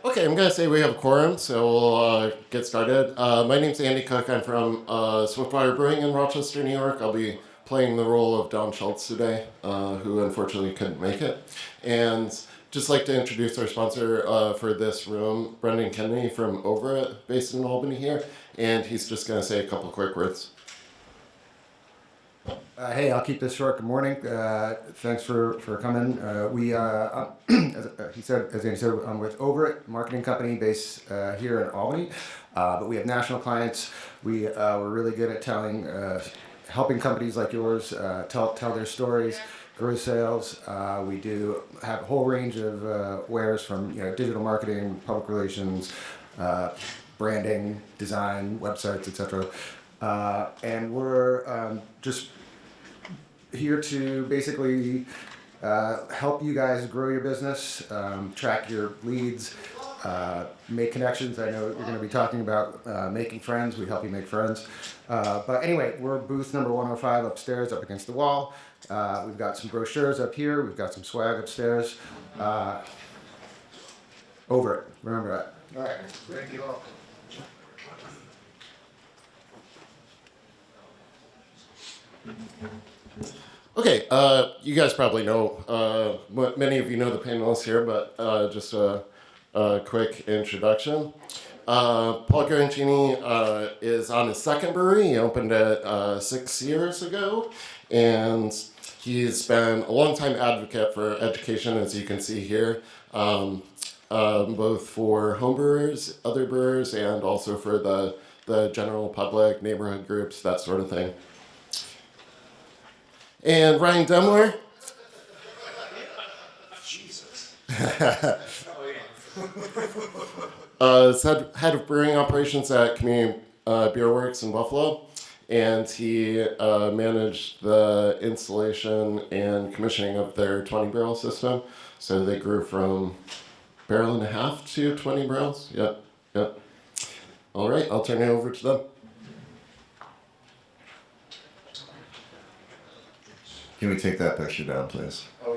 Okay, I'm going to say we have a quorum, so we'll get started. My name's Andy Cook. I'm from Swiftwater Brewing in Rochester, New York. I'll be playing the role of Don Schultz today, who unfortunately couldn't make it. And just like to introduce our sponsor for this room, Brendan Kennedy from Over It, based in Albany here. And he's just going to say a couple quick words. Hey, I'll keep this short. Good morning. Thanks for coming. As Andy said, I'm with Over It, marketing company based here in Albany, but we have national clients. We're really good at helping companies like yours tell their stories, grow sales. We do have a whole range of wares from digital marketing, public relations, branding, design, websites, etc. And we're just here to basically help you guys grow your business, track your leads, make connections. I know you're going to be talking about making friends. We help you make friends. But anyway, we're booth number 105 upstairs, up against the wall. We've got some brochures up here. We've got some swag upstairs. Over it. Remember that. All right. Thank you all. Okay, you guys probably know, many of you know the panelists here, but just a quick introduction. Paul Guarracini is on his second brewery. He opened it 6 years ago, and he's been a longtime advocate for education, as you can see here, both for home brewers, other brewers, and also for the general public, neighborhood groups, that sort of thing. And Ryan Demler. Jesus. Is head of brewing operations at Community Beer Works in Buffalo, and he managed the installation and commissioning of their 20-barrel system. So they grew from barrel and a half to 20 barrels. Yep. All right, I'll turn it over to them. Can we take that picture down, please? Oh,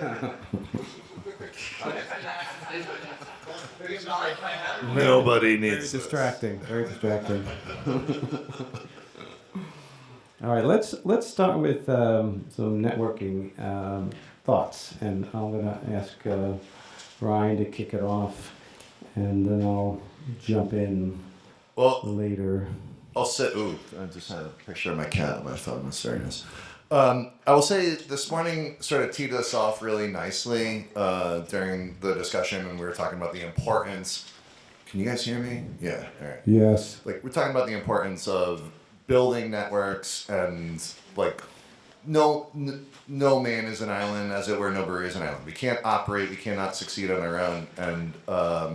yeah. Nobody needs Very distracting. Very distracting. All right, let's start with some networking thoughts, and I'm gonna ask Ryan to kick it off, and then I'll jump in later. I'll sit. Ooh, I just had a picture of my cat on my phone. That's very nice. I will say this morning sort of teed us off really nicely during the discussion, and we were talking about the importance. Can you guys hear me? Yeah, all right. Yes. Like, we're talking about the importance of building networks, and like no man is an island, as it were, no brewery is an island. We can't operate, we cannot succeed on our own. And I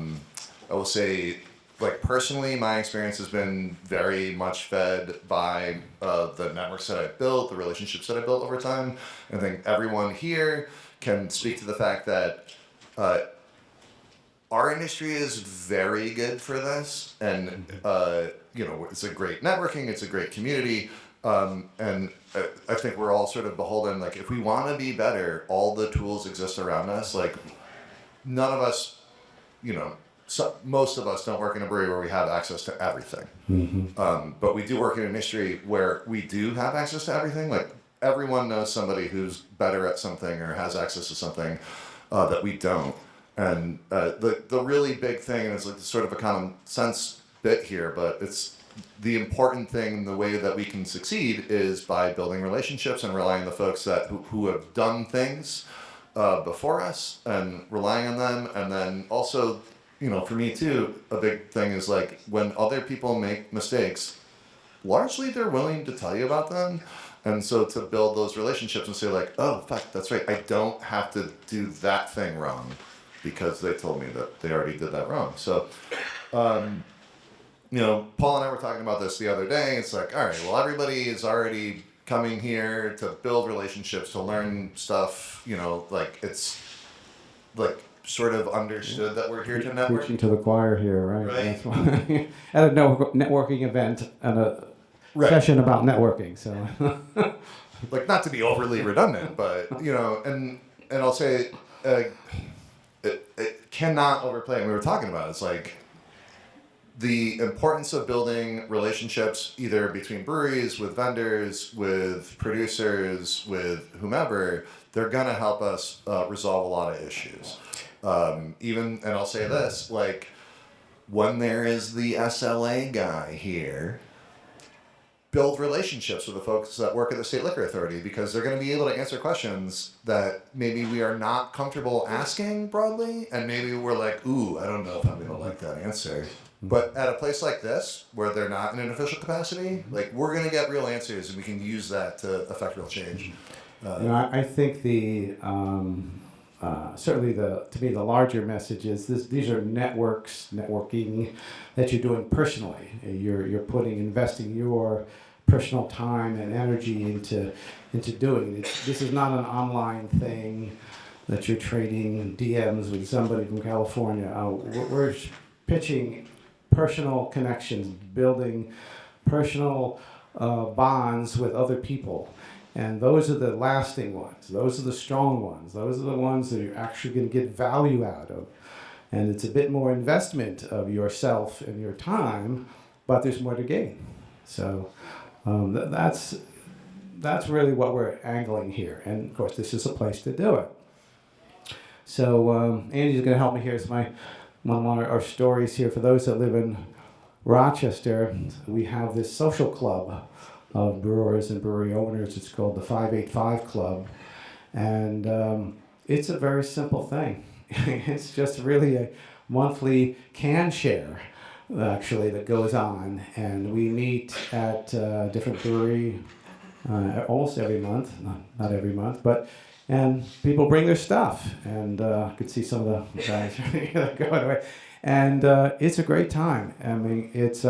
will say, like, personally, my experience has been very much fed by the networks that I've built, the relationships that I've built over time. I think everyone here can speak to the fact that our industry is very good for this, and it's a great networking, it's a great community, and I think we're all sort of beholden. Like, if we want to be better, all the tools exist around us. Like, none of us, most of us don't work in a brewery where we have access to everything. Mm-hmm. But we do work in an industry where we do have access to everything. Like, everyone knows somebody who's better at something or has access to something that we don't. And the really big thing, and it's like sort of a common sense bit here, but it's the important thing, the way that we can succeed is by building relationships and relying on the folks who have done things before us, and relying on them. And then also, for me too, a big thing is, like, when other people make mistakes, largely they're willing to tell you about them. And so to build those relationships and say, like, oh, fuck, that's right, I don't have to do that thing wrong because they told me that they already did that wrong. So, Paul and I were talking about this the other day. It's like, all right, well, everybody is already coming here to build relationships, to learn stuff, like, it's like sort of understood that we're here to network. Preaching to the choir here, right? That's why. At a networking event and a session about networking, so. Like, not to be overly redundant, but, and I'll say, cannot overplay. And we were talking about it. It's like the importance of building relationships either between breweries, with vendors, with producers, with whomever. They're gonna help us resolve a lot of issues. And I'll say this, like, when there is the SLA guy here, build relationships with the folks that work at the State Liquor Authority, because they're going to be able to answer questions that maybe we are not comfortable asking broadly, and maybe we're like, ooh, I don't know if I'm going to like that answer. But at a place like this, where they're not in an official capacity, like, we're going to get real answers, and we can use that to affect real change. I think certainly to me the larger message is these are networking that you're doing personally. You're investing your personal time and energy into doing it. This is not an online thing that you're trading DMs with somebody from California. We're pitching personal connections, building personal bonds with other people. And those are the lasting ones. Those are the strong ones. Those are the ones that you're actually going to get value out of. And it's a bit more investment of yourself and your time, but there's more to gain. So that's really what we're angling here. And of course, this is a place to do it. So Andy's going to help me here. It's one of our stories here. For those that live in Rochester, we have this social club of brewers and brewery owners. It's called the 585 Club. And it's a very simple thing. It's just really a monthly can share, actually, that goes on. And we meet at different brewery almost every month, not every month, and people bring their stuff. And I could see some of the guys going away. And it's a great time. I mean, it's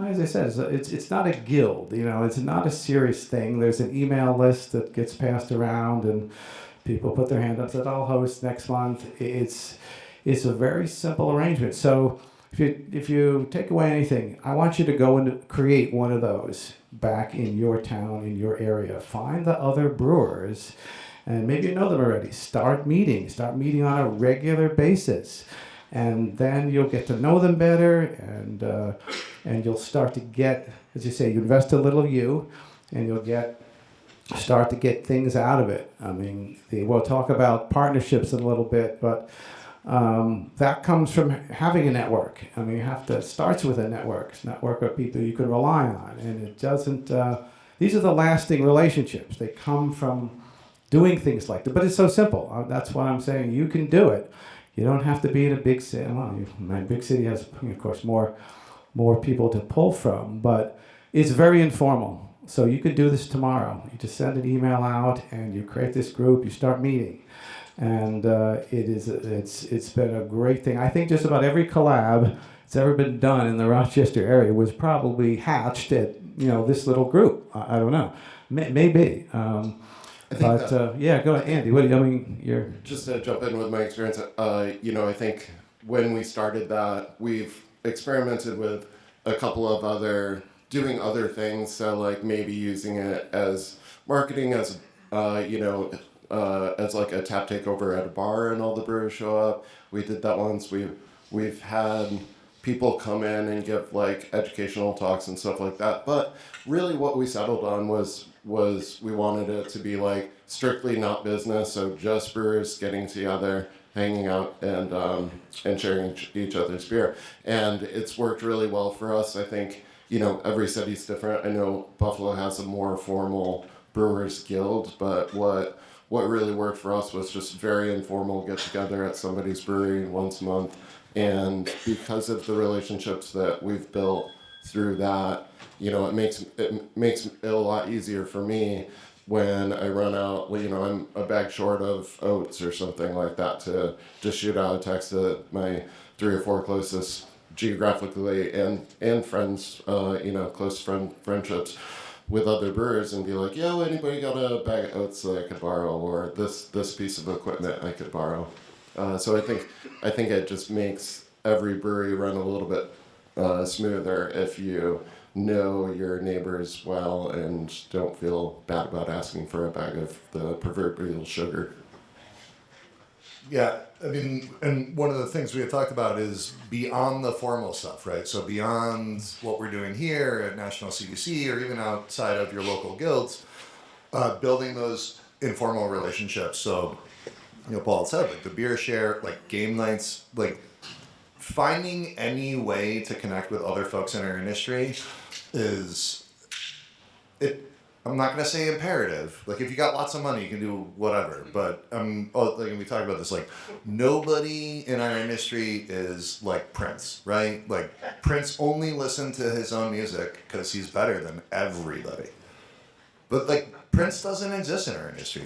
as I said, it's not a guild, it's not a serious thing. There's an email list that gets passed around, and people put their hand up, said, I'll host next month. It's a very simple arrangement. So if you take away anything, I want you to go and create one of those back in your town, in your area. Find the other brewers, and maybe you know them already. Start meeting on a regular basis. And then you'll get to know them better, and you'll start to get, as you say, you invest a little of you, and you'll start to get things out of it. I mean, we'll talk about partnerships in a little bit, but that comes from having a network. I mean, it starts with a network of people you can rely on, and it doesn't. These are the lasting relationships. They come from doing things like that, but it's so simple. That's why I'm saying you can do it. You don't have to be in a big city. Well, my big city has, of course, more people to pull from, but it's very informal. So you could do this tomorrow. You just send an email out, and you create this group. You start meeting, and it's been a great thing. I think just about every collab that's ever been done in the Rochester area was probably hatched at this little group. I don't know, maybe. Yeah, go ahead, Andy. You're just to jump in with my experience. I think when we started that, we've experimented with a couple of doing other things. So like maybe using it as marketing, as as like a tap takeover at a bar, and all the brewers show up. We did that once. We've had people come in and give like educational talks and stuff like that. But really, what we settled on was we wanted it to be like strictly not business, so just brewers getting together, hanging out, and sharing each other's beer. And it's worked really well for us. I think every city's different. I know Buffalo has a more formal brewers guild, but what really worked for us was just very informal get together at somebody's brewery once a month. And because of the relationships that we've built through that, it makes it a lot easier for me when I run out. I'm a bag short of oats or something like that, to just shoot out a text to my 3 or 4 closest geographically and friends, close friendships with other brewers, and be like, yo, anybody got a bag of oats that I could borrow, or this piece of equipment I could borrow. So I think it just makes every brewery run a little bit smoother if you know your neighbors well and don't feel bad about asking for a bag of the proverbial sugar. Yeah, I mean, and one of the things we had talked about is beyond the formal stuff, right? So beyond what we're doing here at National CDC or even outside of your local guilds, building those informal relationships. So, Paul said, like the beer share, like game nights, like finding any way to connect with other folks in our industry is it. I'm not gonna say imperative. Like if you got lots of money, you can do whatever. But like we talked about this. Like nobody in our industry is like Prince, right? Like Prince only listened to his own music because he's better than everybody. But like Prince doesn't exist in our industry,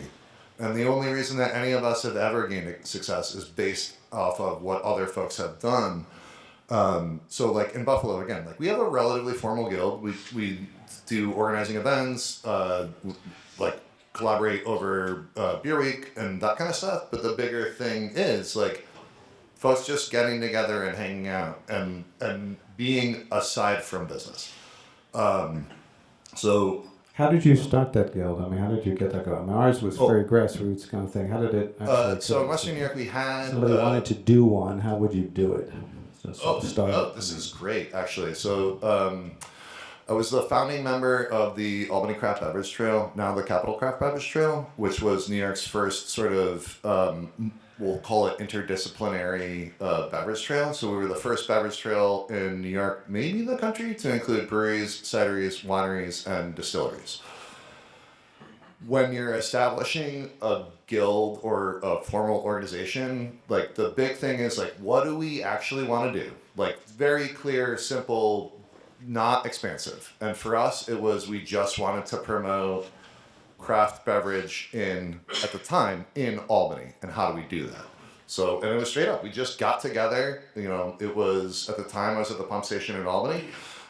and the only reason that any of us have ever gained success is based off of what other folks have done. So like in Buffalo again, like we have a relatively formal guild. We do organizing events, like collaborate over beer week and that kind of stuff. But the bigger thing is like folks just getting together and hanging out and being aside from business. So how did you start that guild? I mean, how did you get that going? I mean, ours was very grassroots kind of thing. How did it actually? So in Western New York, we had somebody wanted to do one. How would you do it? This is great, actually. So I was the founding member of the Albany Craft Beverage Trail, now the Capital Craft Beverage Trail, which was New York's first sort of, we'll call it interdisciplinary beverage trail. So we were the first beverage trail in New York, maybe the country, to include breweries, cideries, wineries, and distilleries. When you're establishing a guild or a formal organization, like the big thing is like, what do we actually want to do? Like very clear, simple, not expansive. And for us, it was we just wanted to promote craft beverage at the time, in Albany. And how do we do that? So, and it was straight up. We just got together. It was, at the time, I was at the pump station in Albany.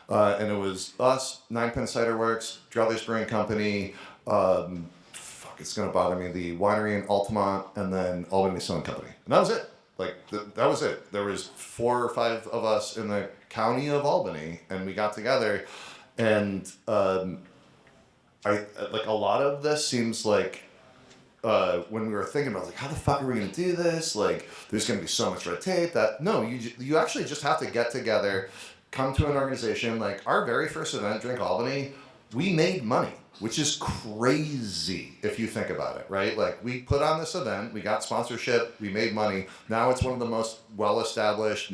And it was us, Nine Pin Cider Works, Druthers Brewing Company, it's going to bother me, the winery in Altamont, and then Albany Distilling Company. And that was it. Like, that was it. There was 4 or 5 of us in the county of Albany, and we got together. And I like, a lot of this seems like when we were thinking about, like, how the fuck are we going to do this? Like, there's going to be so much red tape that, no, you actually just have to get together, come to an organization. Like, our very first event, Drink Albany, we made money, which is crazy if you think about it, right? Like, we put on this event, we got sponsorship, we made money. Now it's one of the most well-established,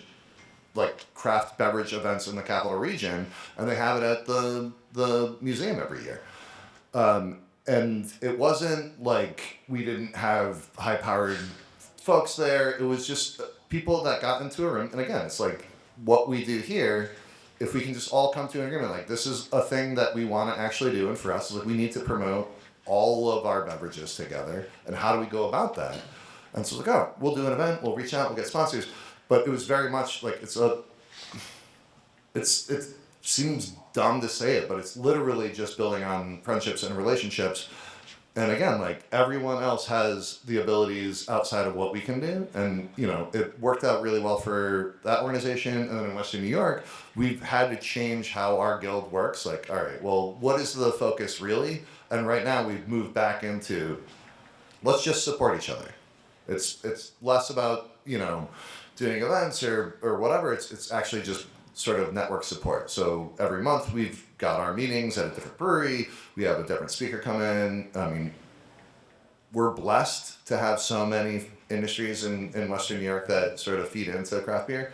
like, craft beverage events in the capital region, and they have it at the museum every year. And it wasn't like we didn't have high-powered folks there. It was just people that got into a room. And again, it's like what we do here. If we can just all come to an agreement, like this is a thing that we want to actually do, and for us, like we need to promote all of our beverages together, and how do we go about that? And so it's like, oh, we'll do an event, we'll reach out, we'll get sponsors, but it was very much like it seems dumb to say it, but it's literally just building on friendships and relationships. And again, like everyone else has the abilities outside of what we can do. And, it worked out really well for that organization. And then in Western New York, we've had to change how our guild works. Like, all right, well, what is the focus really? And right now we've moved back into, let's just support each other. It's less about, doing events or whatever. It's actually just sort of network support. So every month we've got our meetings at a different brewery. We have a different speaker come in. I mean, we're blessed to have so many industries in Western New York that sort of feed into craft beer.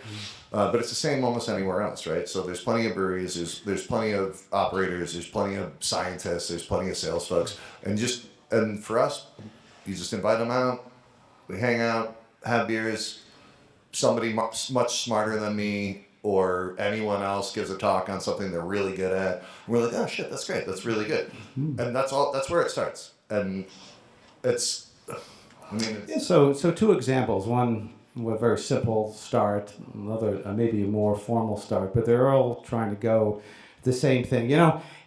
But it's the same almost anywhere else, right? So there's plenty of breweries, there's plenty of operators, there's plenty of scientists, there's plenty of sales folks. And for us, you just invite them out, we hang out, have beers, somebody much smarter than me or anyone else gives a talk on something they're really good at. And we're like, oh shit, that's great, that's really good. And that's where it starts. And so 2 examples. One, a very simple start, another maybe a more formal start, but they're all trying to go the same thing.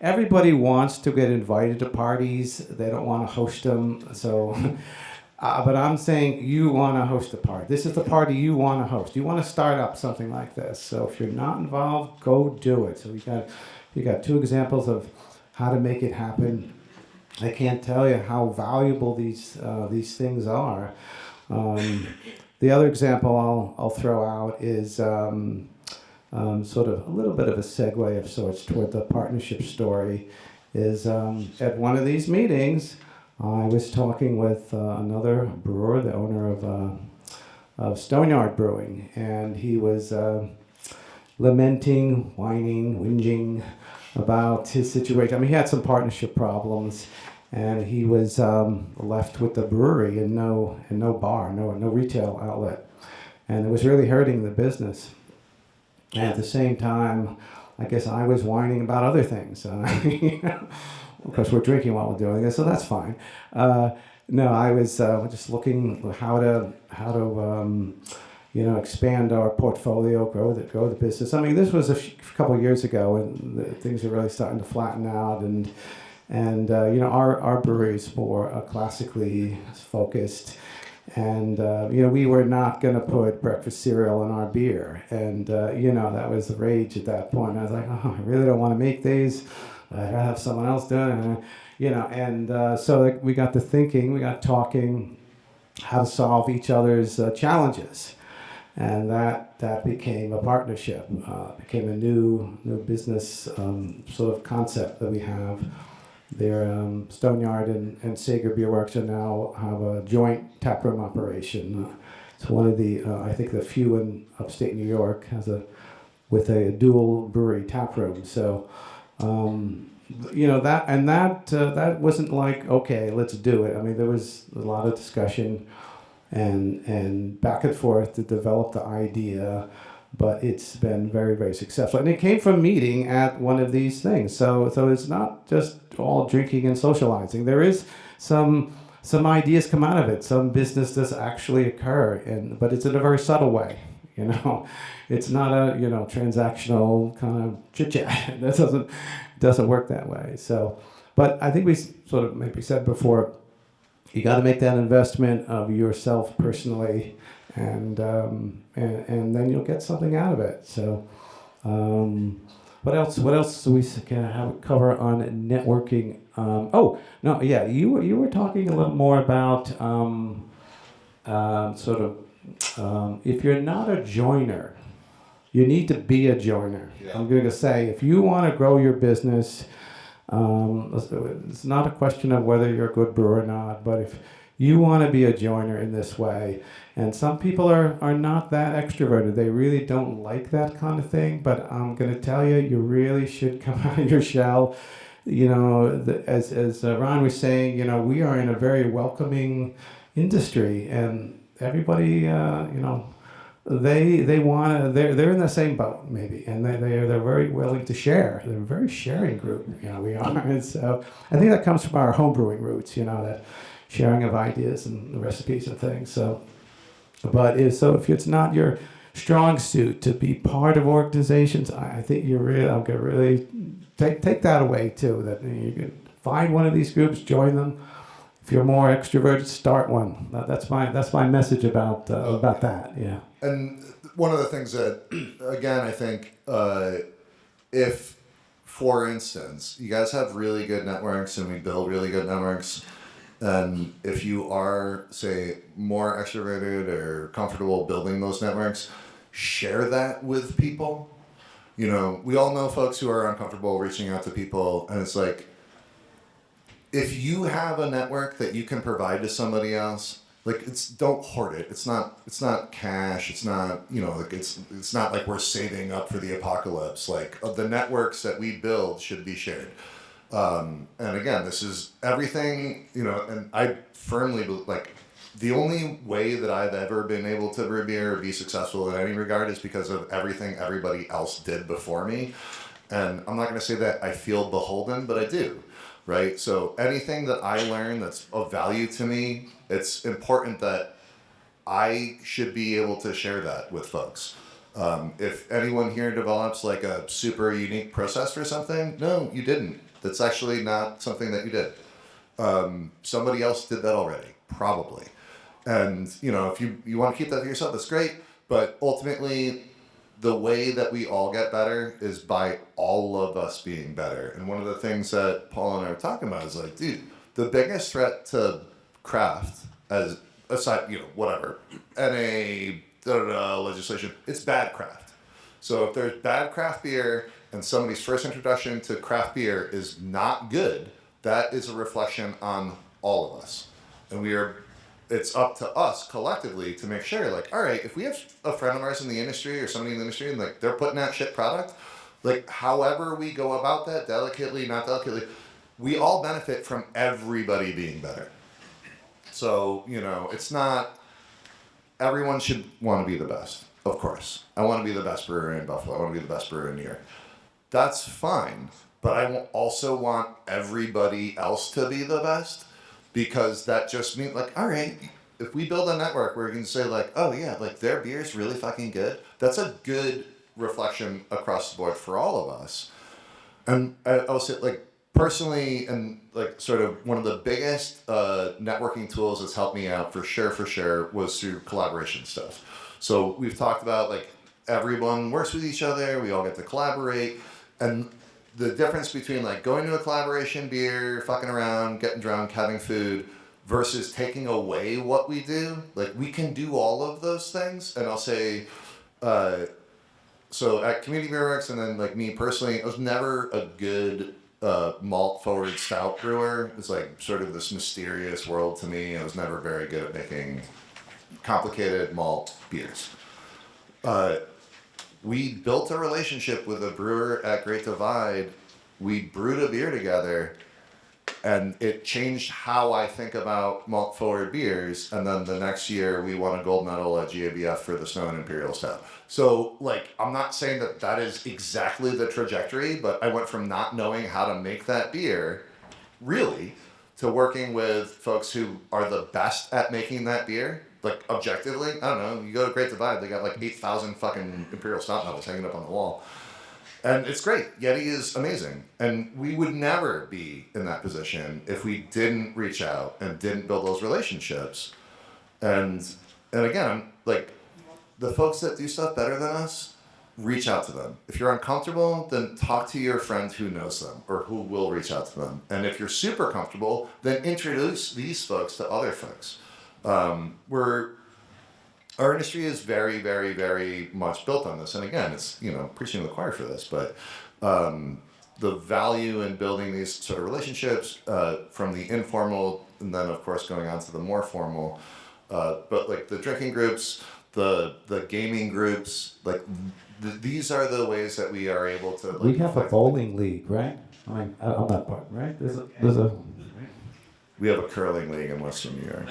Everybody wants to get invited to parties. They don't want to host them. So, but I'm saying you want to host a party. This is the party you want to host. You want to start up something like this. So if you're not involved, go do it. So you got 2 examples of how to make it happen. I can't tell you how valuable these things are. The other example I'll throw out is sort of a little bit of a segue of sorts toward the partnership story. Is at one of these meetings, I was talking with another brewer, the owner of Stoneyard Brewing, and he was lamenting, whining, whinging about his situation. I mean, he had some partnership problems, and he was left with the brewery and no bar, no retail outlet, and it was really hurting the business. And at the same time, I guess I was whining about other things. Of course, we're drinking while we're doing this, so that's fine. No, I was just looking how to expand our portfolio, grow the business. I mean, this was a couple of years ago, and things are really starting to flatten out, and our brewery is more classically focused. And we were not going to put breakfast cereal in our beer, and that was the rage at that point. I was like, oh, I really don't want to make these. I gotta have someone else do it, so we got to thinking, we got talking, how to solve each other's challenges, and that became a partnership. Became a new business sort of concept that we have. Their Stoneyard and Sager Beer Works are now have a joint taproom operation. It's one of the I think the few in upstate New York with a dual brewery taproom. So that wasn't like, okay, let's do it. I mean, there was a lot of discussion and back and forth to develop the idea. But it's been very, very successful. And it came from meeting at one of these things. So it's not just all drinking and socializing. There is some ideas come out of it. Some business does actually occur, but it's in a very subtle way. It's not a transactional kind of chit-chat. That doesn't work that way. So, but I think we sort of maybe said before, you got to make that investment of yourself personally, and then you'll get something out of it. So, what else do we cover on networking? You were talking a little more about if you're not a joiner, you need to be a joiner. Yeah. I'm going to say, if you want to grow your business, it's not a question of whether you're a good brewer or not, but if you want to be a joiner in this way, and some people are not that extroverted. They really don't like that kind of thing, but I'm going to tell you, you really should come out of your shell. As Ron was saying, we are in a very welcoming industry, and everybody, they want to, they're in the same boat maybe, and they're very willing to share. They're a very sharing group, we are. And so I think that comes from our homebrewing roots, that sharing of ideas and recipes and things. So, if it's not your strong suit to be part of organizations, I think I'm gonna really take that away too. That you can find one of these groups, join them. If you're more extroverted, start one. That's my message about that. Yeah. And one of the things that, again, I think, if, for instance, you guys have really good networks and we build really good networks, and if you are, say, more extroverted or comfortable building those networks, share that with people. We all know folks who are uncomfortable reaching out to people, and it's like, if you have a network that you can provide to somebody else, don't hoard it. It's not cash. It's not, it's not like we're saving up for the apocalypse. The networks that we build should be shared. And again, this is everything, and I firmly believe, the only way that I've ever been able to brew beer or be successful in any regard is because of everything everybody else did before me. And I'm not going to say that I feel beholden, but I do, right? So anything that I learn that's of value to me, it's important that I should be able to share that with folks. If anyone here develops a super unique process for something, no, you didn't. That's actually not something that you did. Somebody else did that already, probably. And, if you want to keep that to yourself, that's great. But ultimately, the way that we all get better is by all of us being better. And one of the things that Paul and I were talking about is dude, the biggest threat to craft as aside, whatever, NA legislation, it's bad craft. So if there's bad craft beer and somebody's first introduction to craft beer is not good, that is a reflection on all of us. And it's up to us collectively to make sure, like, all right, if we have a friend of ours in the industry or somebody in the industry and like they're putting out shit product, like however we go about that, delicately, not delicately, we all benefit from everybody being better. So, it's not, everyone should want to be the best, of course. I want to be the best brewer in Buffalo. I want to be the best brewer in New York. That's fine. But I also want everybody else to be the best, because that just means, like, all right, if we build a network where we can say, like, oh, yeah, like, their beer is really fucking good, that's a good reflection across the board for all of us. And I'll say, like, personally, and, like, sort of one of the biggest networking tools that's helped me out for sure was through collaboration stuff. So we've talked about, like, everyone works with each other, we all get to collaborate, and the difference between like going to a collaboration beer, fucking around, getting drunk, having food, versus taking away what we do, like we can do all of those things. And I'll say, so at Community Beer Works, and then like me personally, I was never a good malt forward stout brewer. It's like sort of this mysterious world to me. I was never very good at making complicated malt beers. We built a relationship with a brewer at Great Divide. We brewed a beer together, and it changed how I think about malt forward beers. And then the next year, we won a gold medal at GABF for the Snow and Imperial Stout. So, like, I'm not saying that is exactly the trajectory, but I went from not knowing how to make that beer, really, to working with folks who are the best at making that beer. Like, objectively, I don't know, you go to Great Divide, they got like 8,000 fucking Imperial Stout medals hanging up on the wall. And it's great. Yeti is amazing. And we would never be in that position if we didn't reach out and didn't build those relationships. And again, like, the folks that do stuff better than us, reach out to them. If you're uncomfortable, then talk to your friend who knows them or who will reach out to them. And if you're super comfortable, then introduce these folks to other folks. Our industry is very, very, very much built on this. And again, it's, preaching to the choir for this, but the value in building these sort of relationships from the informal and then, of course, going on to the more formal, but like the drinking groups, the gaming groups, like these are the ways that we are able to. Like, we have a bowling league, right? I'm not part, right? There's a. We have a curling league in Western New York.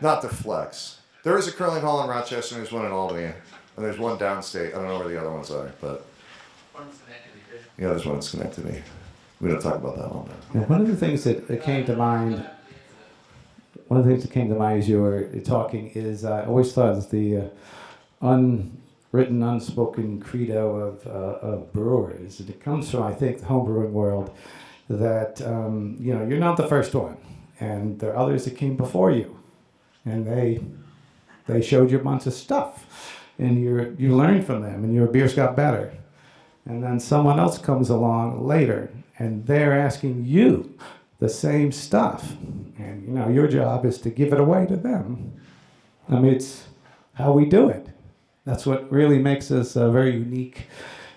Not to flex. There is a curling hall in Rochester, and there's one in Albany, and there's one downstate. I don't know where the other ones are, but yeah, there's one in Schenectady. We don't talk about that one. Yeah, one of the things that came to mind. One of the things that came to mind as you were talking is I always thought it was the unwritten, unspoken credo of brewers, and it comes from, I think, the homebrewing world. That you're not the first one, and there are others that came before you, and they showed you a bunch of stuff, and you learned from them, and your beers got better, and then someone else comes along later, and they're asking you the same stuff, and your job is to give it away to them. I mean, it's how we do it. That's what really makes us a very unique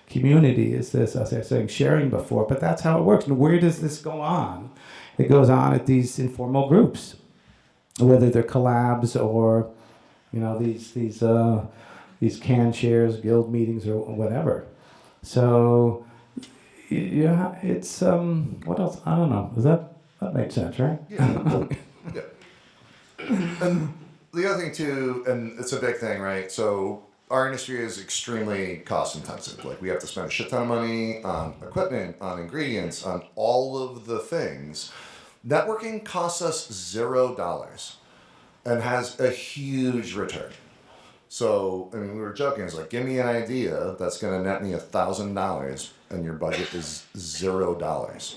community, is this, as I was saying, sharing before, but that's how it works. And where does this go on? It goes on at these informal groups, whether they're collabs or, these can shares, guild meetings, or whatever. So, yeah, it's, what else? I don't know. That makes sense, right? Yeah. Yeah. And the other thing too, and it's a big thing, right? So, our industry is extremely cost intensive. Like, we have to spend a shit ton of money on equipment, on ingredients, on all of the things. Networking costs us $0 and has a huge return. So, we were joking. It's like, give me an idea that's going to net me $1,000 and your budget is $0.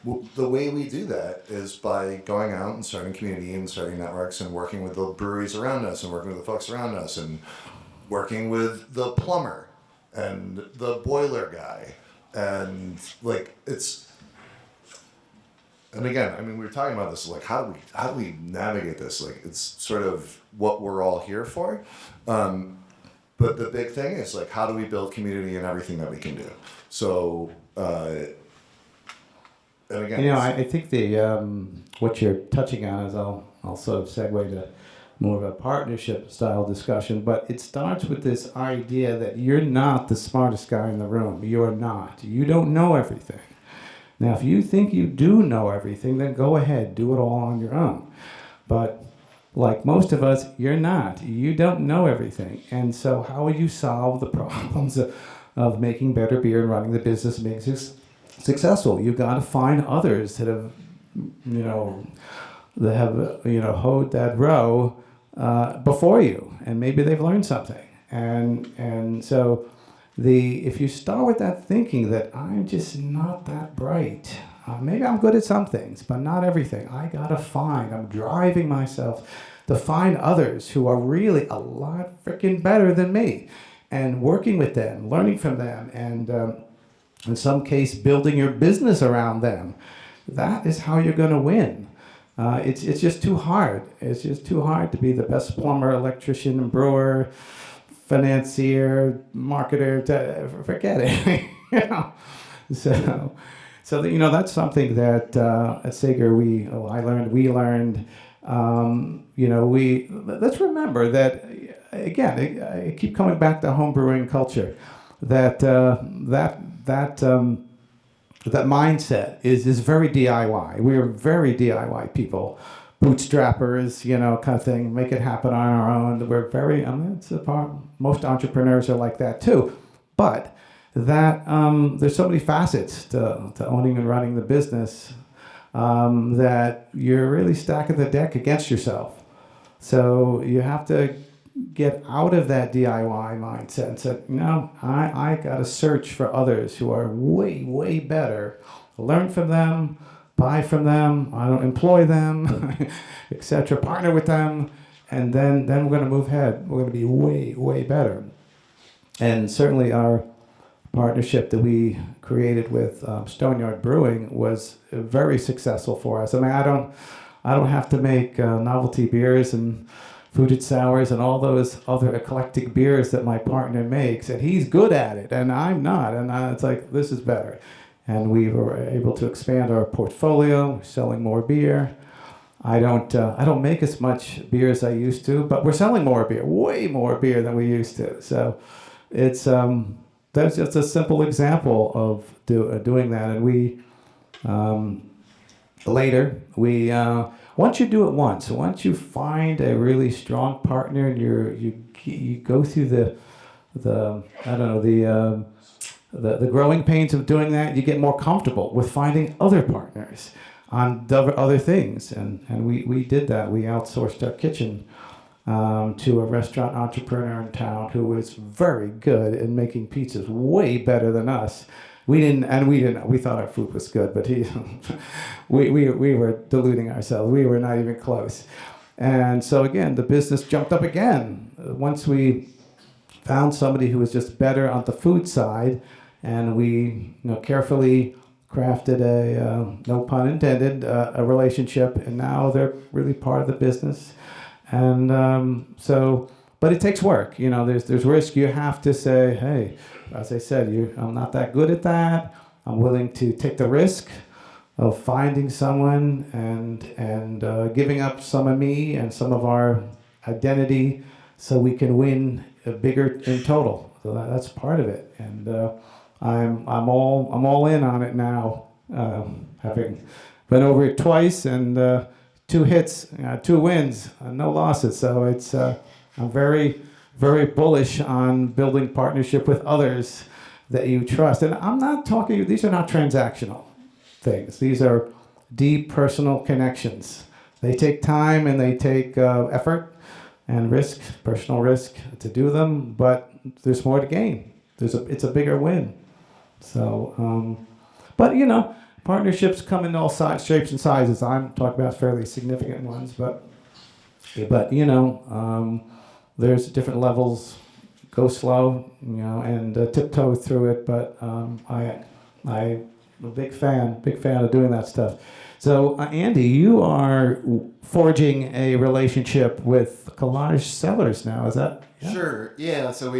Well, the way we do that is by going out and starting community and starting networks and working with the breweries around us and working with the folks around us and working with the plumber and the boiler guy. And like, and again, I mean, we were talking about this, like, how do we navigate this? Like, it's sort of what we're all here for. But the big thing is, like, how do we build community in everything that we can do? So, and again, You know, I think the what you're touching on is I'll sort of segue to more of a partnership style discussion, but it starts with this idea that you're not the smartest guy in the room. You're not. You don't know everything. Now, if you think you do know everything, then go ahead, do it all on your own. But like most of us, you're not. You don't know everything. And so how will you solve the problems of making better beer and running the business and being successful? You've got to find others that have, hoed that row before you, and maybe they've learned something. And so if you start with that thinking that I'm just not that bright, maybe I'm good at some things, but not everything. I'm driving myself to find others who are really a lot freaking better than me, and working with them, learning from them, and in some case, building your business around them. That is how you're going to win. It's just too hard. It's just too hard to be the best plumber, electrician, and brewer, financier, marketer. Forget it. So that's something that at Sager we learned. Let's remember that again. I keep coming back to home brewing culture. That mindset is very DIY. We are very DIY people, bootstrappers, kind of thing. Make it happen on our own. We're very. Most entrepreneurs are like that too, but that there's so many facets to owning and running the business that you're really stacking the deck against yourself. So you have to get out of that DIY mindset and say, no, I got to search for others who are way, way better. Learn from them, buy from them, I don't employ them, etc. Partner with them, and then we're going to move ahead. We're going to be way, way better. And certainly our partnership that we created with Stoneyard Brewing was very successful for us. I mean, I don't have to make novelty beers and fruited sours and all those other eclectic beers that my partner makes, and he's good at it, and I'm not, and it's like, this is better. And we were able to expand our portfolio, selling more beer. I don't make as much beer as I used to, but we're selling more beer, way more beer than we used to. So it's that's just a simple example of doing that. And we once you do it once you find a really strong partner and you go through the growing pains of doing that, you get more comfortable with finding other partners on other things. And we did that. We outsourced our kitchen to a restaurant entrepreneur in town who was very good at making pizzas, way better than us. We thought our food was good, but we were deluding ourselves. We were not even close. And so again, the business jumped up again. Once we found somebody who was just better on the food side, and we carefully crafted no pun intended, a relationship, and now they're really part of the business. And but it takes work. There's risk. You have to say, hey, as I said, I'm not that good at that. I'm willing to take the risk of finding someone and giving up some of me and some of our identity so we can win bigger in total. So that's part of it. And I'm all in on it now, having been over it twice and 2 hits, 2 wins, no losses. So it's I'm very, very bullish on building partnership with others that you trust. And I'm not talking, these are not transactional things. These are deep personal connections. They take time and they take effort and risk, personal risk to do them, but there's more to gain. It's a bigger win. So, but partnerships come in all shapes and sizes. I'm talking about fairly significant ones, but there's different levels. Go slow, and tiptoe through it. But I a big fan of doing that stuff. So, Andy, you are forging a relationship with Collage Cellars now. Is that? Yeah? Sure. Yeah. So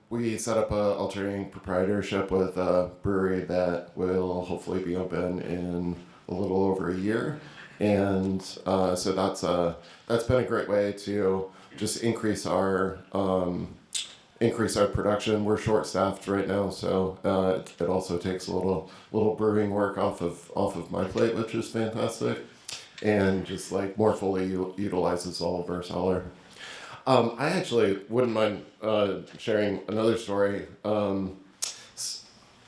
we set up a alternating proprietorship with a brewery that will hopefully be open in a little over a year, and so that's been a great way to just increase our production. We're short staffed right now, so it also takes a little brewing work off of my plate, which is fantastic, and just like more fully utilizes all of our cellar. I actually wouldn't mind sharing another story.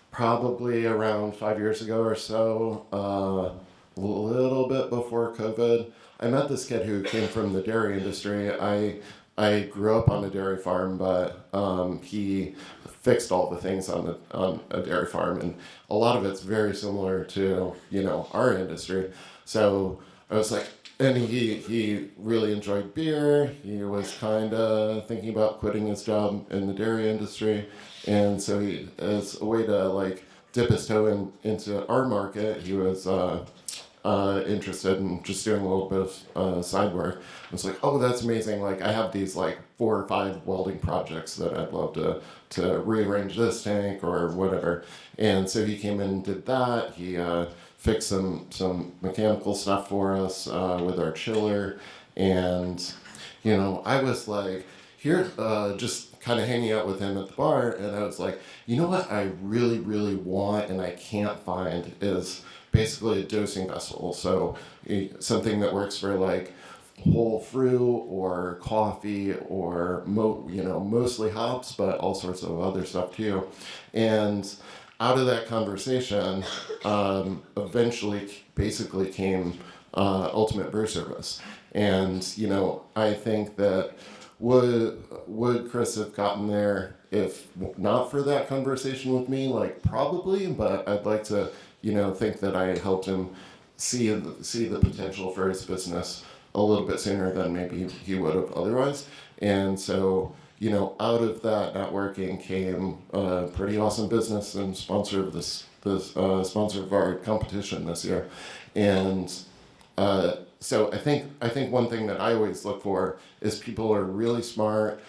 Probably around 5 years ago or so, a little bit before COVID, I met this kid who came from the dairy industry. I grew up on a dairy farm, but he fixed all the things on a dairy farm, and a lot of it's very similar to our industry. So I was like, and he really enjoyed beer. He was kind of thinking about quitting his job in the dairy industry, and so he, as a way to like dip his toe into our market, he was interested in just doing a little bit of side work. I was like, oh, that's amazing. Like, I have these like 4 or 5 welding projects that I'd love to rearrange this tank or whatever. And so he came in and did that. He fixed some mechanical stuff for us with our chiller. And, I was like, here, just kind of hanging out with him at the bar. And I was like, you know what I really, really want and I can't find is basically a dosing vessel. So something that works for like whole fruit or coffee or mostly hops, but all sorts of other stuff too. And out of that conversation, eventually basically came Ultimate Brew Service. And I think that would Chris have gotten there if not for that conversation with me? Like, probably, but I'd like to think that I helped him see the potential for his business a little bit sooner than maybe he would have otherwise. And so, out of that networking came a pretty awesome business and sponsor of sponsor of our competition this year. And so I think one thing that I always look for is people are really smart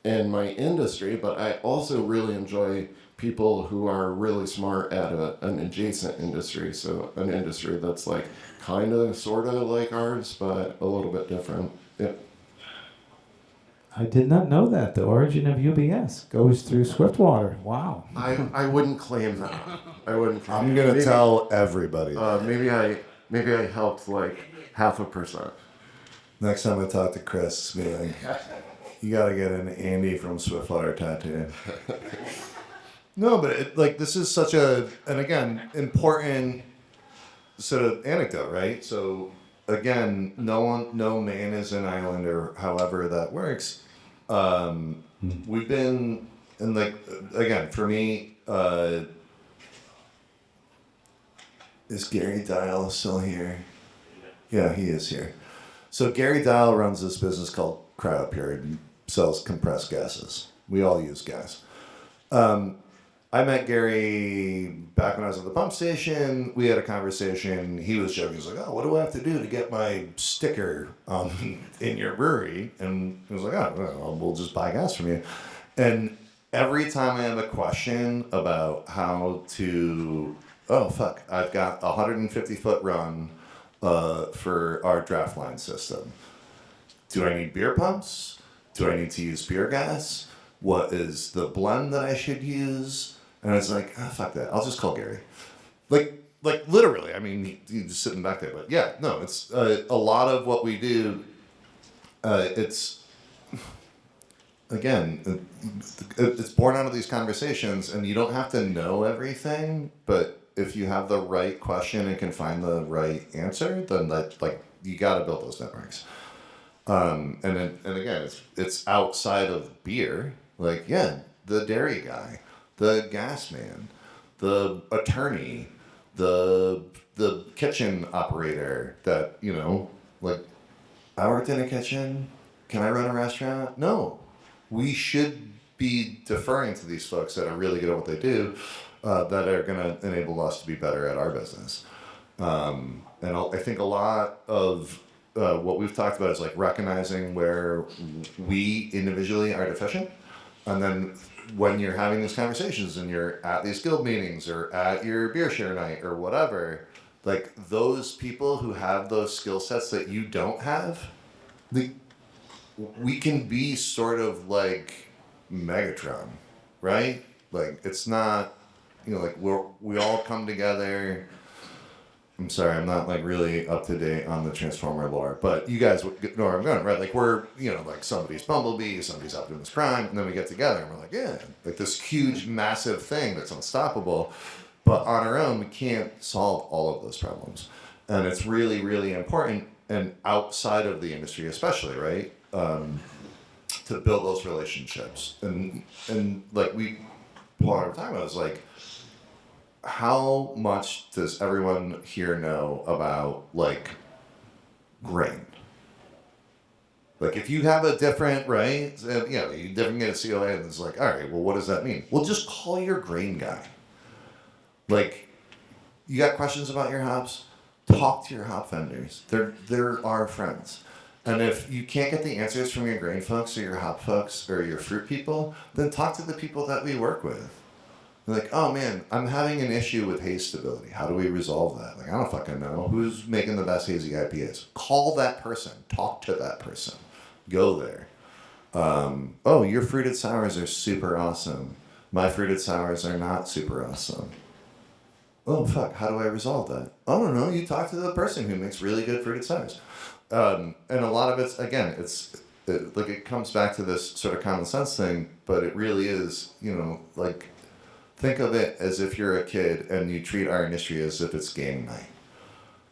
in my industry, but I also really enjoy people who are really smart at an adjacent industry. So an industry that's like kind of sort of like ours, but a little bit different. Yeah. I did not know that. The origin of UBS goes through Swiftwater. Wow. I wouldn't claim that. I'm going to tell everybody. Maybe I helped like 0.5%. Next time I talk to Chris, be like, you got to get an Andy from Swiftwater tattoo. No, but this is such and again, important sort of anecdote, right? So again, no man is an island, or however that works. We've been, and again, for me, is Gary Dial still here? Yeah, he is here. So Gary Dial runs this business called Crowd Period and sells compressed gases. We all use gas. I met Gary back when I was at the pump station. We had a conversation. He was joking. He was like, oh, what do I have to do to get my sticker in your brewery? And he was like, oh, well, we'll just buy gas from you. And every time I have a question about how to, I've got a 150-foot run for our draft line system. Do I need beer pumps? Do I need to use beer gas? What is the blend that I should use? And I was like, fuck that. I'll just call Gary. Like literally. I mean, he's just sitting back there. But yeah, no, it's a lot of what we do. It's again, it's born out of these conversations, and you don't have to know everything. But if you have the right question and can find the right answer, then you got to build those networks. And again, it's outside of beer. The dairy guy, the gas man, the attorney, the kitchen operator that, I worked in a kitchen. Can I run a restaurant? No. We should be deferring to these folks that are really good at what they do. that are going to enable us to be better at our business. And I think a lot of what we've talked about is like recognizing where we individually are deficient. And then when you're having these conversations and you're at these guild meetings or at your beer share night or whatever, like those people who have those skill sets that you don't have, we can be sort of like Megatron, right? Like it's not, like we all come together. I'm sorry, I'm not like really up to date on the Transformer lore, but you guys know where I'm going, right? Like we're, like somebody's Bumblebee, somebody's out doing this crime, and then we get together and we're like, yeah, like this huge, massive thing that's unstoppable. But on our own, we can't solve all of those problems. And it's really, really important, and outside of the industry especially, right? To build those relationships. And like part of the time I was like, how much does everyone here know about like grain? Like if you have a different, right? You different get a COA and it's like, all right, well, what does that mean? Well, just call your grain guy. Like, you got questions about your hops? Talk to your hop vendors. They're our friends. And if you can't get the answers from your grain folks or your hop folks or your fruit people, then talk to the people that we work with. They're like, oh man, I'm having an issue with haze stability. How do we resolve that? Like, I don't fucking know. Who's making the best hazy IPAs? Call that person. Talk to that person. Go there. Oh, your fruited sours are super awesome. My fruited sours are not super awesome. Oh, fuck, how do I resolve that? I don't know. You talk to the person who makes really good fruited sours. And a lot of it's, again, it comes back to this sort of common sense thing, but it really is, like, think of it as if you're a kid and you treat our industry as if it's game night.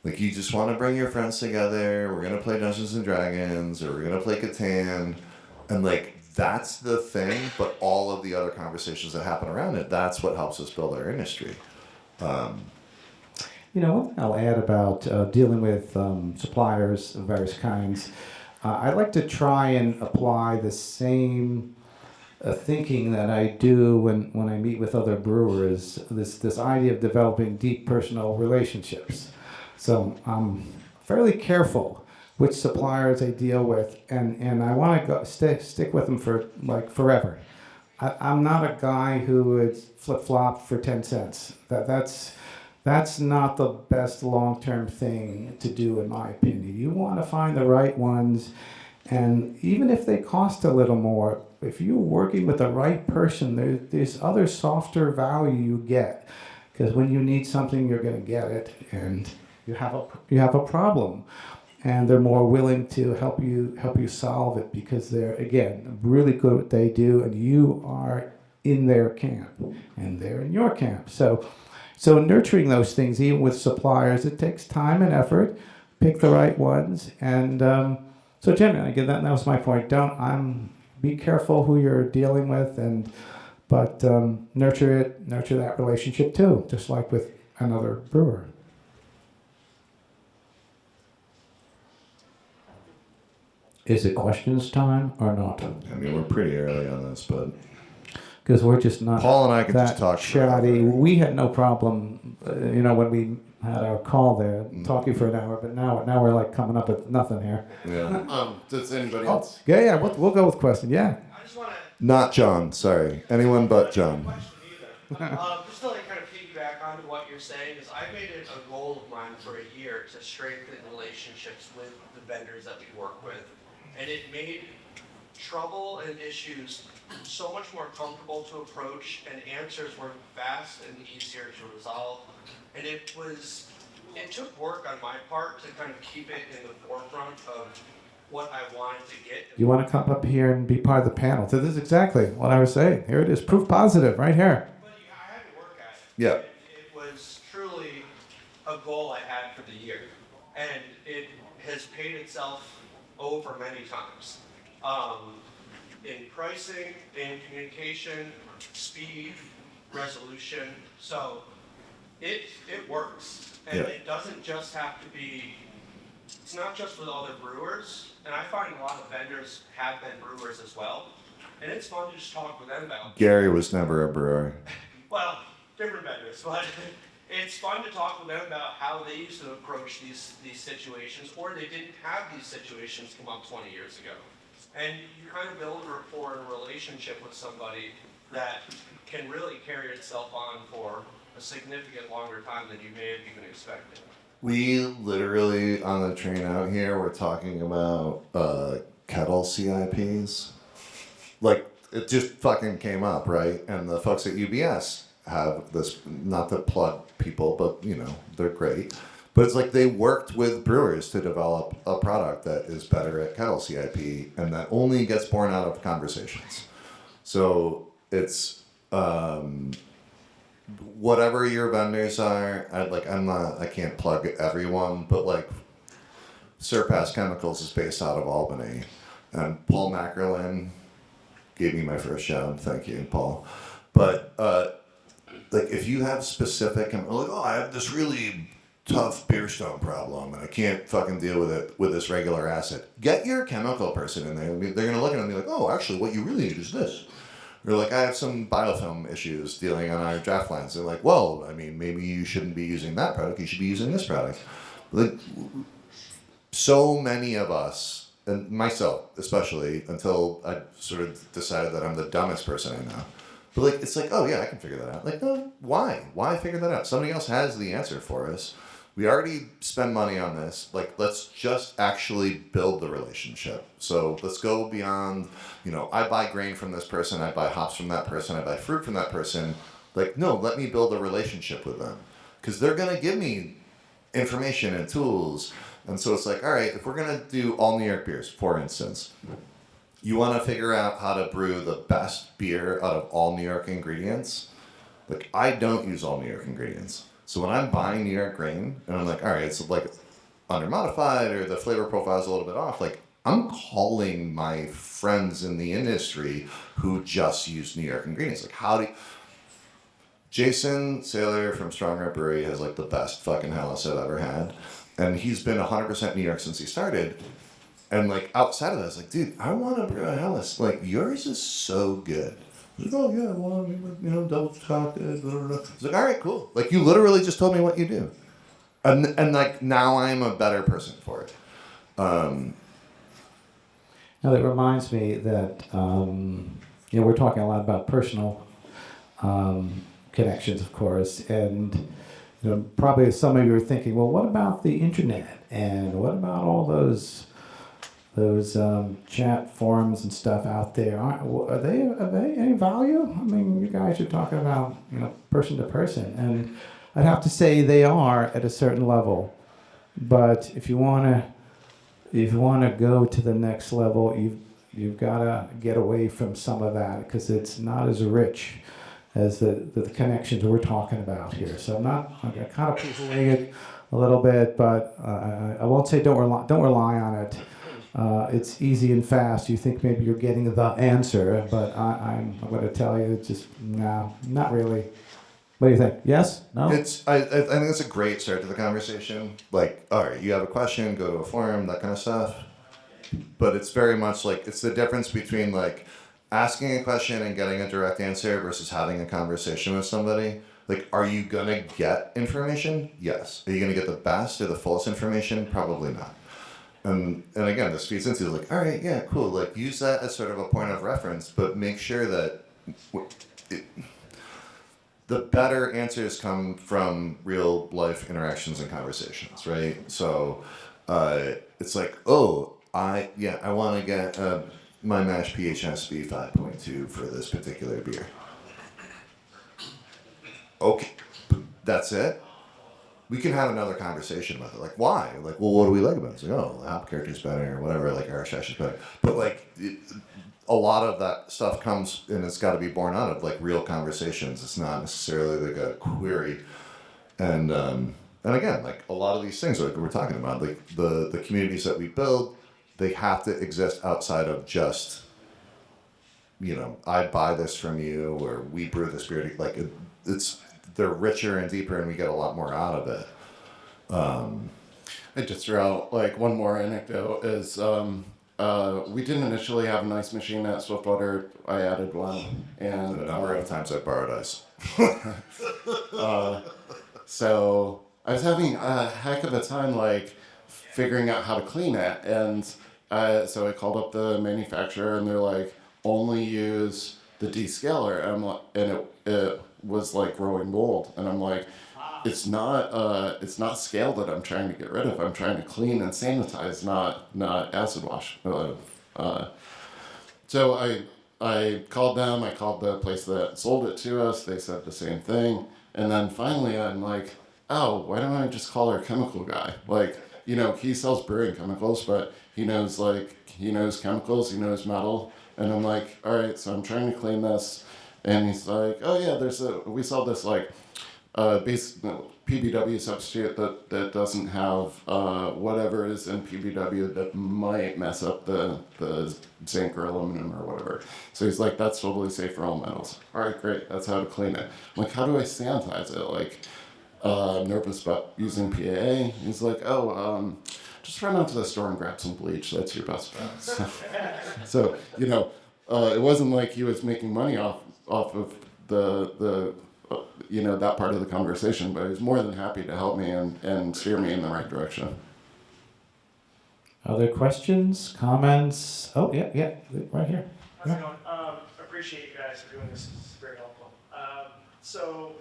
Like, you just want to bring your friends together, we're going to play Dungeons and Dragons, or we're going to play Catan, and, like, that's the thing, but all of the other conversations that happen around it, that's what helps us build our industry. One thing I'll add about dealing with suppliers of various kinds, I like to try and apply the same thinking that I do when I meet with other brewers, this idea of developing deep personal relationships. So I'm fairly careful which suppliers I deal with, and I want to stick with them for like forever. I'm not a guy who would flip-flop for 10 cents. That's not the best long-term thing to do, in my opinion. You want to find the right ones, and even if they cost a little more, if you're working with the right person, there's other softer value you get. Because when you need something, you're going to get it, and you have a problem. And they're more willing to help you solve it because they're, again, really good at what they do, and you are in their camp, and they're in your camp. So nurturing those things, even with suppliers, it takes time and effort. Pick the right ones, and so generally, again, that was my point. Be careful who you're dealing with, but nurture that relationship too, just like with another brewer. Is it questions time or not? I mean, we're pretty early on this, but because we're just not. Paul and I can that just talk chatty. We had no problem, when we had our call there, talking for an hour. But now we're like coming up with nothing here. Yeah. Does anybody else? Yeah. We'll go with question. Yeah. I just want to. Not John. Sorry. Anyone but John. Question either. Just to kind of piggyback onto what you're saying is, I made it a goal of mine for a year to strengthen relationships with the vendors that we work with, and it made trouble and issues so much more comfortable to approach, and answers were fast and easier to resolve. And it took work on my part to kind of keep it in the forefront of what I wanted to get. You want to come up here and be part of the panel? So this is exactly what I was saying. Here it is, proof positive, right here. But I had to work at it. Yeah. It was truly a goal I had for the year, and it has paid itself over many times. In pricing, in communication, speed, resolution. So it works. And it doesn't just have to be, it's not just with other brewers. And I find a lot of vendors have been brewers as well. And it's fun to just talk with them about. Gary was never a brewer. Well, different vendors, but it's fun to talk with them about how they used to approach these situations, or they didn't have these situations come up 20 years ago. And you kind of build a rapport and a relationship with somebody that can really carry itself on for a significant longer time than you may have even expected. We literally, on the train out here, were talking about kettle CIPs. Like, it just fucking came up, right? And the folks at UBS have this, not to plug people, but, you know, they're great. But it's like they worked with brewers to develop a product that is better at kettle CIP, and that only gets born out of conversations. So it's whatever your vendors are. I can't plug everyone, but like Surpass Chemicals is based out of Albany, and Paul Mackerlin gave me my first job. Thank you, Paul. But like if you have specific, like, oh, I have this really tough beer stone problem and I can't fucking deal with it with this regular acid. Get your chemical person in there. They're going to look at it and be like, oh, actually, what you really need is this. Or like, I have some biofilm issues dealing on our draft lines. They're like, well, I mean, maybe you shouldn't be using that product. You should be using this product. Like, so many of us, and myself especially, until I sort of decided that I'm the dumbest person I know. But like, it's like, oh yeah, I can figure that out. Like, no, why? Why figure that out? Somebody else has the answer for us. We already spend money on this. Like, let's just actually build the relationship. So let's go beyond, you know, I buy grain from this person, I buy hops from that person, I buy fruit from that person. Like, no, let me build a relationship with them. Because they're going to give me information and tools. And so it's like, all right, if we're going to do all New York beers, for instance, you want to figure out how to brew the best beer out of all New York ingredients. Like, I don't use all New York ingredients. So when I'm buying New York grain, and I'm like, all right, it's like under-modified or the flavor profile is a little bit off, like, I'm calling my friends in the industry who just use New York ingredients. Like, how do you... Jason Saylor from Strong Red Brewery has, like, the best fucking Helles I've ever had. And he's been 100% New York since he started. And, like, outside of that, I was like, dude, I want to brew a Helles. Like, yours is so good. He's like, oh, yeah, well, I mean, you know, double chocolate, blah, blah, blah. I was like, all right, cool. Like, you literally just told me what you do. And like, now I'm a better person for it. Now, that reminds me that, you know, we're talking a lot about personal connections, of course, and, you know, probably some of you are thinking, well, what about the internet? And what about all those chat forums and stuff out there? Are they any value? I mean, you guys are talking about, you know, person to person, and I'd have to say they are at a certain level. But if you want to go to the next level, you've got to get away from some of that because it's not as rich as the connections we're talking about here. So I'm kind of poo-pooing it a little bit, but I won't say don't rely on it. It's easy and fast. You think maybe you're getting the answer, but I'm going to tell you, it's just, no, not really. What do you think? Yes? No? I think it's a great start to the conversation. Like, all right, you have a question, go to a forum, that kind of stuff. But it's very much like, it's the difference between like asking a question and getting a direct answer versus having a conversation with somebody. Like, are you going to get information? Yes. Are you going to get the best or the fullest information? Probably not. And again, this feeds into like, all right, yeah, cool. Like, use that as sort of a point of reference, but make sure that the better answers come from real life interactions and conversations, right? So it's like, oh, I want to get my mash pH has to be 5.2 for this particular beer. Okay, that's it. We can have another conversation about it. Like, why? Like, well, what do we like about it? It's like, oh, the hop character's better or whatever. Like, our trash is better. But, like, a lot of that stuff comes, and it's got to be born out of, like, real conversations. It's not necessarily, like, a query. And again, like, a lot of these things, like we're talking about, like, the communities that we build, they have to exist outside of just, you know, I buy this from you, or we brew this beer. Like, they're richer and deeper, and we get a lot more out of it. I just throw out like one more anecdote is we didn't initially have a nice machine at Swiftwater. I added one, and The number of times I borrowed ice. so I was having a heck of a time like figuring out how to clean it, and so I called up the manufacturer, and they're like, only use the descaler, and I'm like, and it was like growing mold, and I'm like, it's not scale that I'm trying to get rid of. I'm trying to clean and sanitize, not acid wash. So I called them. I called the place that sold it to us. They said the same thing. And then finally, I'm like, oh, why don't I just call our chemical guy? Like, he sells brewing chemicals, but he knows chemicals, he knows metal. And I'm like, all right, so I'm trying to clean this. And he's like, oh yeah, we sell this like base PBW substitute that doesn't have whatever is in PBW that might mess up the zinc or aluminum or whatever. So he's like, that's totally safe for all metals. All right, great. That's how to clean it. I'm like, how do I sanitize it? Like, I'm nervous about using PAA. He's like, just run out to the store and grab some bleach. That's your best bet. So it wasn't like he was making money off of the that part of the conversation, but he was more than happy to help me and steer me in the right direction. Other questions, comments? Oh, yeah, right here. How's it going? Appreciate you guys for doing this. This is very helpful. So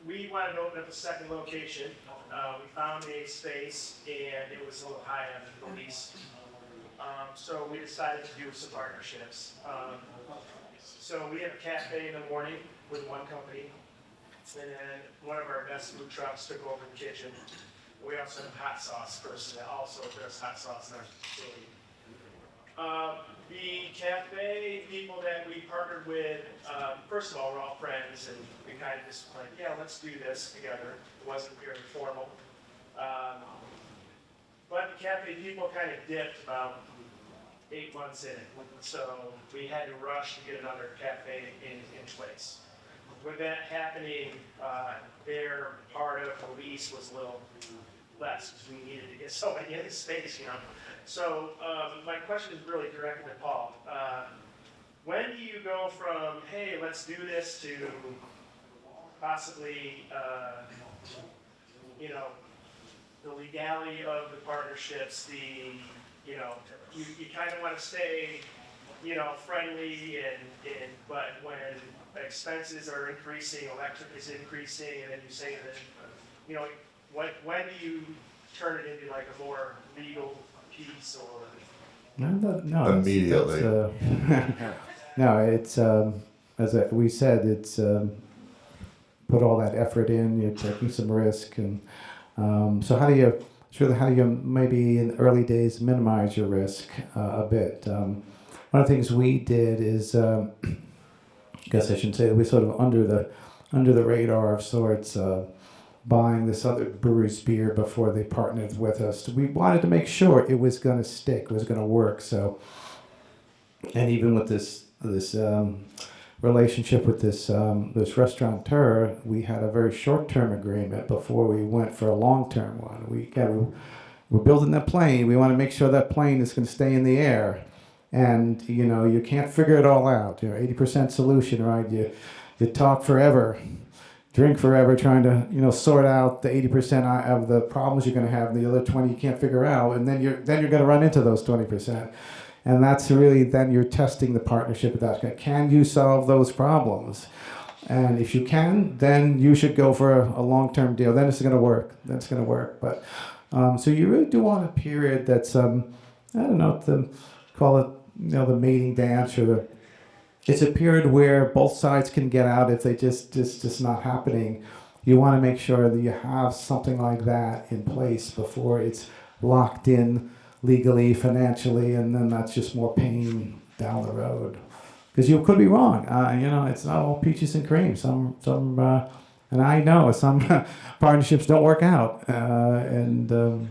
we wanted to open up a second location. We found a space, and it was a little high on the lease. So we decided to do some partnerships. So we have a cafe in the morning with one company, and then one of our best food trucks took over the kitchen. We also have a hot sauce person that also does hot sauce in our facility. The cafe people that we partnered with, first of all, we're all friends, and we kind of just like, yeah, let's do this together. It wasn't very formal. But the cafe people kind of dipped about 8 months in it. So we had to rush to get another cafe in place. With that happening, their part of the lease was a little less because we needed to get so many in the space, So my question is really directed to Paul. When do you go from, hey, let's do this, to possibly, the legality of the partnerships, you kind of want to stay, friendly, but when expenses are increasing, electric is increasing, and then you say that, when do you turn it into like a more legal piece or? No, Immediately. No, it's we said, it's put all that effort in. You're taking some risk, and so how do you maybe in the early days minimize your risk a bit? One of the things we did is, I guess I shouldn't say that, we sort of under the radar of sorts. Buying this other brewery's beer before they partnered with us. We wanted to make sure it was going to stick, it was going to work. So, and even with this relationship with this restaurateur, we had a very short-term agreement before we went for a long-term one. We're building that plane. We want to make sure that plane is going to stay in the air. And, you can't figure it all out. 80% solution, right? You talk forever, drink forever, trying to sort out the 80% of the problems you're going to have, and the other 20 you can't figure out, and then you're going to run into those 20%, and that's really then you're testing the partnership with that. Can you solve those problems? And if you can, then you should go for a long-term deal. Then it's going to work. But so you really do want a period that's I don't know, to call it the mating dance or it's a period where both sides can get out if they just not happening. You want to make sure that you have something like that in place before it's locked in legally, financially, and then that's just more pain down the road. Because you could be wrong. It's not all peaches and cream. Some, and I know some partnerships don't work out. You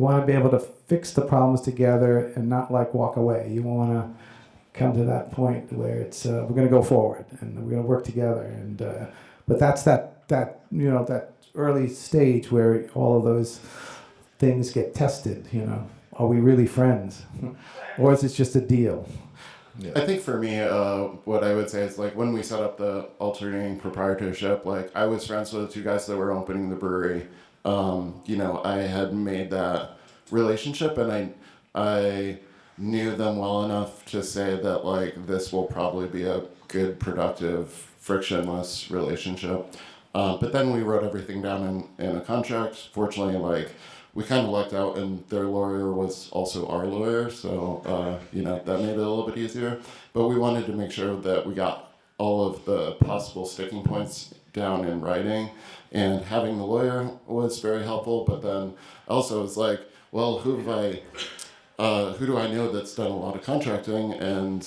want to be able to fix the problems together and not walk away. You want to come to that point where it's we're going to go forward and we're going to work together. And but that's that early stage where all of those things get tested. are we really friends? Or is it just a deal? Yeah. I think for me, what I would say is like when we set up the alternating proprietorship, like I was friends with the two guys that were opening the brewery. I had made that relationship, and I knew them well enough to say that like this will probably be a good, productive, frictionless relationship. But then we wrote everything down in a contract. Fortunately, like we kind of lucked out, and their lawyer was also our lawyer, so that made it a little bit easier. But we wanted to make sure that we got all of the possible sticking points down in writing, and having the lawyer was very helpful. But then also it's like, well, who do I know that's done a lot of contracting, and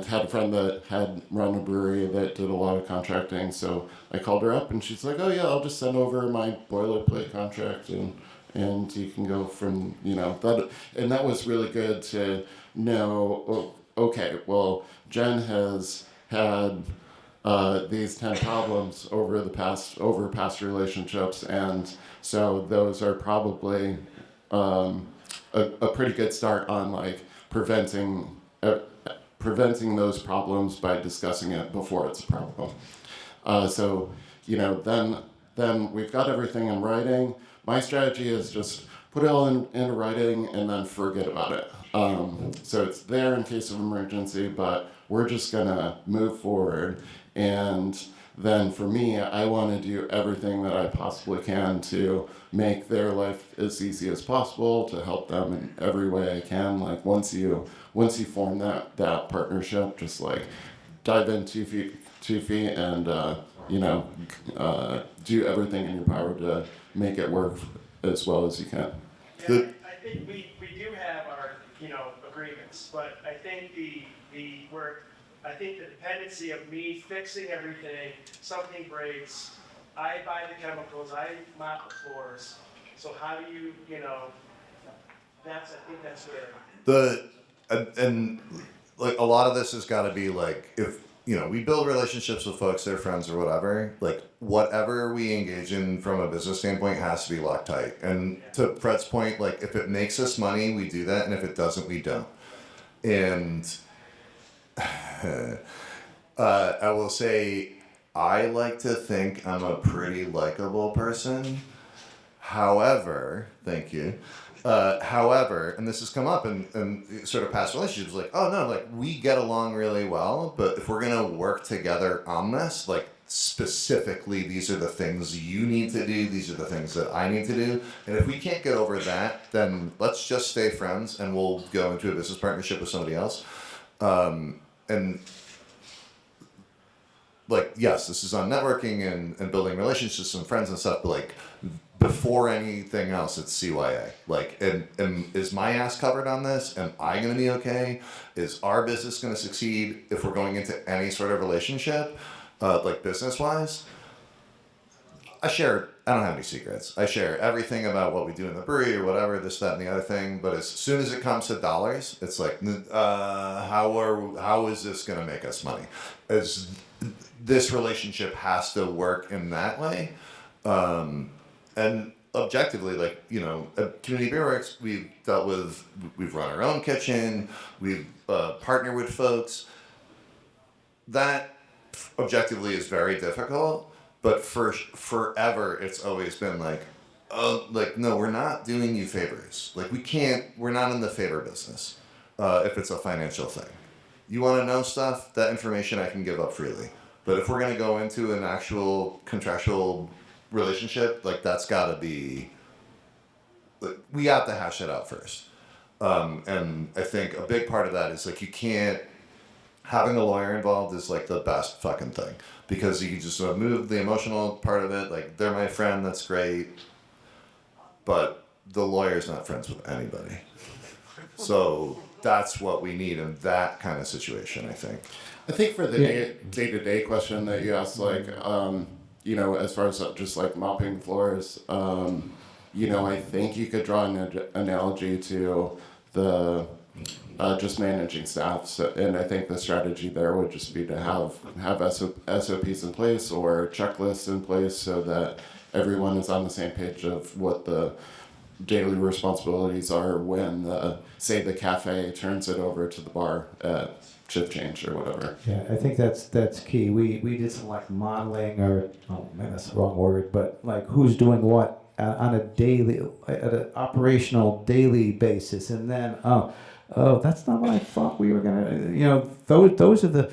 had a friend that had run a brewery that did a lot of contracting. So I called her up, and she's like, oh yeah, I'll just send over my boilerplate contract, and you can go from, that. And that was really good to know, okay, well, Jen has had these 10 problems over past relationships, and so those are probably a pretty good start on like preventing those problems by discussing it before it's a problem. Then we've got everything in writing. My strategy is just put it all into writing and then forget about it. So it's there in case of emergency, but we're just gonna move forward. And then for me, I want to do everything that I possibly can to make their life as easy as possible, to help them in every way I can. Like once you form that partnership, just like dive in 2 feet and do everything in your power to make it work as well as you can. Yeah, I think we do have our agreements, but I think the dependency of me fixing everything, something breaks, I buy the chemicals, I mop the floors. So how do you I think that's where And like a lot of this has got to be like, if we build relationships with folks, they're friends or whatever, like whatever we engage in from a business standpoint has to be locked tight. And to Fred's point, like if it makes us money, we do that, and if it doesn't, we don't. And I will say, I like to think I'm a pretty likable person. However, thank you. However, and this has come up in sort of past relationships, like, oh no, like we get along really well, but if we're gonna work together on this, like specifically, these are the things you need to do, these are the things that I need to do, and if we can't get over that, then let's just stay friends and we'll go into a business partnership with somebody else. And like, yes, this is on networking and building relationships and friends and stuff, but like before anything else, it's CYA. Like, and is my ass covered on this? Am I going to be okay? Is our business going to succeed if we're going into any sort of relationship, like business-wise? I don't have any secrets. I share everything about what we do in the brewery or whatever, this, that, and the other thing. But as soon as it comes to dollars, it's like, how is this going to make us money? As this relationship has to work in that way. And objectively, like, at Community Beer Works, we've run our own kitchen, we've partnered with folks. That objectively is very difficult, but for forever, it's always been like, no, we're not doing you favors. Like, we're not in the favor business if it's a financial thing. You want to know stuff, that information I can give up freely. But if we're going to go into an actual contractual relationship, like that's got to be, like, we have to hash it out first. And I think a big part of that is like having a lawyer involved is like the best fucking thing, because you can just move the emotional part of it. Like, they're my friend, that's great, but the lawyer's not friends with anybody. So that's what we need in that kind of situation, I think. I think for the day-to-day question that you asked, like, as far as just like mopping floors, I think you could draw an analogy to the just managing staff. So, and I think the strategy there would just be to have SOPs in place or checklists in place so that everyone is on the same page of what the daily responsibilities are when, say, the cafe turns it over to the bar at shift change or whatever. Yeah, I think that's key. We did some like modeling, or oh man, that's the wrong word, but like who's doing what on a daily, at an operational daily basis, and then oh, that's not what I thought we were gonna. Those are the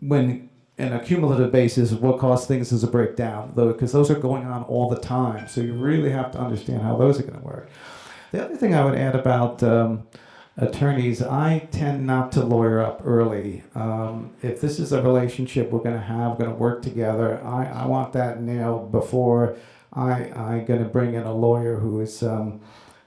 when in a cumulative basis, what causes things as a breakdown, though, because those are going on all the time. So you really have to understand how those are going to work. The other thing I would add about attorneys, I tend not to lawyer up early. If this is a relationship we're going to work together, I want that nailed before I'm going to bring in a lawyer who's going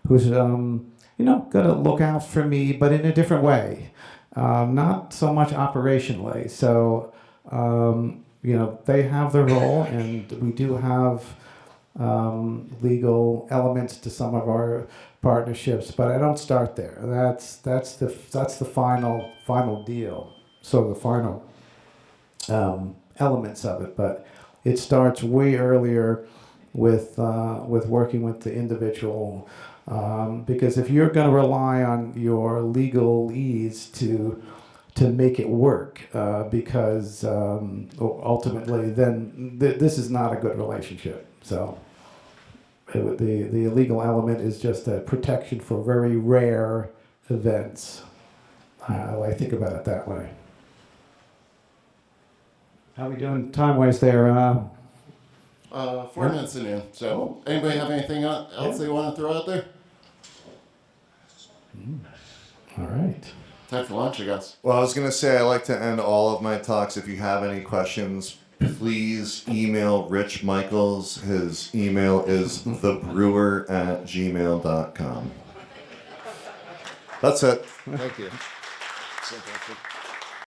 to look out for me, but in a different way, not so much operationally. So, they have their role, and we do have legal elements to some of our partnerships, but I don't start there. That's the final deal. So the final elements of it, but it starts way earlier with working with the individual, because if you're going to rely on your legalese to make it work, because ultimately then this is not a good relationship. So the illegal element is just a protection for very rare events. I think about it that way. How are we doing time-wise there? 4 minutes in. So, anybody have anything else they want to throw out there? All right. Time for lunch, I guess. Well, I was going to say I like to end all of my talks. If you have any questions, please email Rich Michaels. His email is thebrewer@gmail.com. That's it. Thank you.